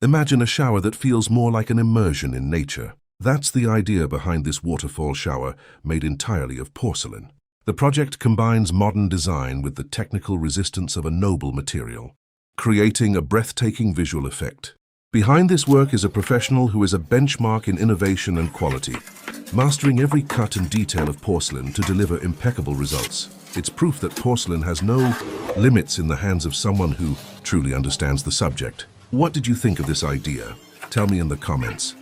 Imagine a shower that feels more like an immersion in nature. That's the idea behind this waterfall shower made entirely of porcelain. The project combines modern design with the technical resistance of a noble material, creating a breathtaking visual effect. Behind this work is a professional who is a benchmark in innovation and quality, mastering every cut and detail of porcelain to deliver impeccable results. It's proof that porcelain has no limits in the hands of someone who truly understands the subject. What did you think of this idea? Tell me in the comments.